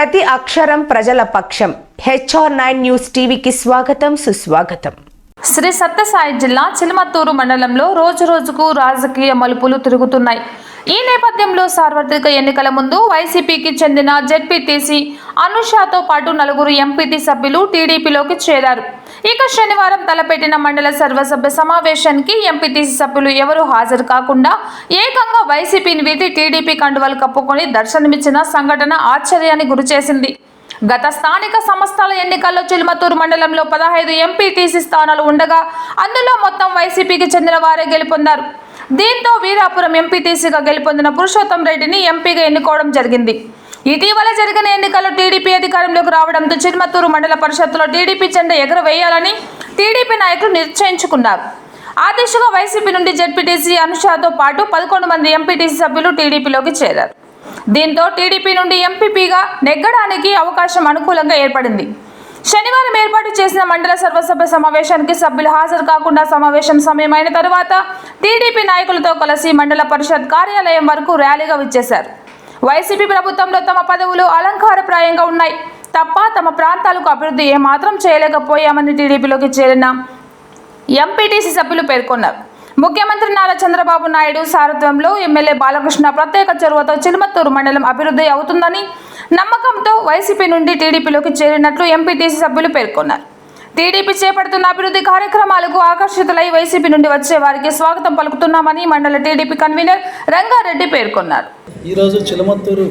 ప్రతి అక్షరం ప్రజల పక్షం. HR9 న్యూస్ టీవీకి స్వాగతం, సుస్వాగతం. శ్రీ సత్యసాయి జిల్లా చిలమత్తూరు మండలంలో రోజురోజుకు రాజకీయ మలుపులు తిరుగుతున్నాయి. ఈ నేపథ్యంలో సార్వత్రిక ఎన్నికల ముందు వైసీపీకి చెందిన జెడ్పీటీసీ అనుషాతో పాటు 4 ఎంపీటీ సభ్యులు టీడీపీలోకి చేరారు. ఇక శనివారం తలపెట్టిన మండల సర్వసభ్య సమావేశానికి ఎంపీటీసీ సభ్యులు ఎవరూ హాజరు కాకుండా ఏకంగా వైసీపీని వీడి టీడీపీ కండువాలు కప్పుకొని దర్శనమిచ్చిన సంఘటన ఆశ్చర్యానికి గురిచేసింది. గత స్థానిక సంస్థల ఎన్నికల్లో చిలుమత్తూరు మండలంలో 15 ఎంపీటీసీ స్థానాలు ఉండగా అందులో మొత్తం వైసీపీకి చెందిన వారే గెలుపొందారు. దీంతో వీరాపురం ఎంపీటీసీగా గెలుపొందిన పురుషోత్తం రెడ్డిని ఎంపీగా ఎన్నుకోవడం జరిగింది. ఇటీవల జరిగిన ఎన్నికల్లో టీడీపీ అధికారంలోకి రావడంతో చిలుమత్తూరు మండల పరిషత్తులో టీడీపీ జెండా ఎగరవేయాలని టీడీపీ నాయకులు నిశ్చయించుకున్నారు. ఆ దిశగా వైసీపీ నుండి జెడ్పీటీసీ అనుషాతో పాటు 11 మంది ఎంపీటీసీ సభ్యులు టీడీపీలోకి చేరారు. దీంతో టీడీపీ నుండి ఎంపీపీగా నెగ్గడానికి అవకాశం అనుకూలంగా ఏర్పడింది. శనివారం ఏర్పాటు చేసిన మండల సర్వసభ్య సమావేశానికి సభ్యులు హాజరు కాకుండా సమావేశం సమయం అయిన తరువాత టీడీపీ నాయకులతో కలిసి మండల పరిషత్ కార్యాలయం వరకు ర్యాలీగా విచ్చేశారు. వైసీపీ ప్రభుత్వంలో తమ పదవులు అలంకారప్రాయంగా ఉన్నాయి తప్ప తమ ప్రాంతాలకు అభివృద్ధి ఏమాత్రం చేయలేకపోయామని టీడీపీలోకి చేరిన ఎంపీటీసీ సభ్యులు పేర్కొన్నారు. ముఖ్యమంత్రి నారా చంద్రబాబు నాయుడు సారథ్యంలో ఎమ్మెల్యే బాలకృష్ణ ప్రత్యేక చొరవతో చిలుమత్తూరు మండలం అభివృద్ధి అవుతుందని నమ్మకంతో వైసీపీ నుండి టీడీపీలోకి చేరినట్లు ఎంపీటీసీ సభ్యులు పేర్కొన్నారు. టీడీపీ చేపడుతున్న అభివృద్ధి కార్యక్రమాలకు ఆకర్షితులై వైసీపీ నుండి వచ్చే వారికి స్వాగతం పలుకుతున్నామని మండల టీడీపీ కన్వీనర్ రంగారెడ్డి పేర్కొన్నారు. ఈరోజు చిలుమత్తూరు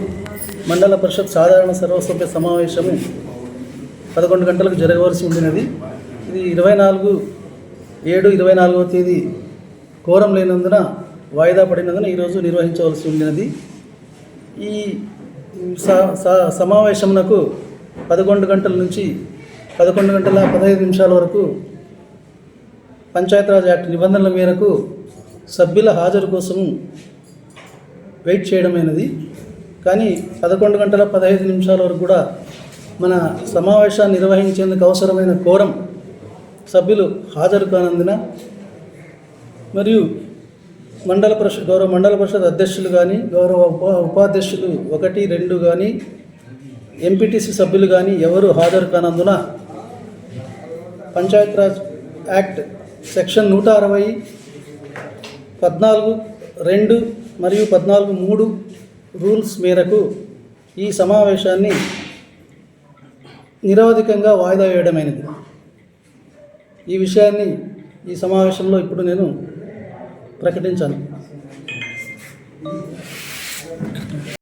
మండల పరిషత్ సాధారణ సర్వసభ్య సమావేశము 11 గంటలకు జరగవలసి ఉండినది. ఇది 24/7/24వ తేదీ కోరం లేనందున వాయిదా పడినందున ఈరోజు నిర్వహించవలసి ఉండినది. ఈ సమావేశమునకు 11 గంటల నుంచి 11:15 వరకు పంచాయతీరాజ్ యాక్ట్ నిబంధనల మేరకు సభ్యుల హాజరు కోసము వెయిట్ చేయడమైనది. కానీ 11:15 వరకు కూడా మన సమావేశాన్ని నిర్వహించేందుకు అవసరమైన కోరం సభ్యులు హాజరు కానందున మరియు గౌరవ మండల పరిషత్ అధ్యక్షులు కానీ గౌరవ ఉపాధ్యక్షులు 1, 2 కానీ ఎంపీటీసీ సభ్యులు కానీ ఎవరు హాజరు కానందున పంచాయతీరాజ్ యాక్ట్ సెక్షన్ 160, 14(2) మరియు 14(3) రూల్స్ మేరకు ఈ సమావేశాన్ని నిరవధికంగా వాయిదా వేయడమైనది. ఈ విషయాన్ని ఈ సమావేశంలో ఇప్పుడు నేను ప్రకటించాను.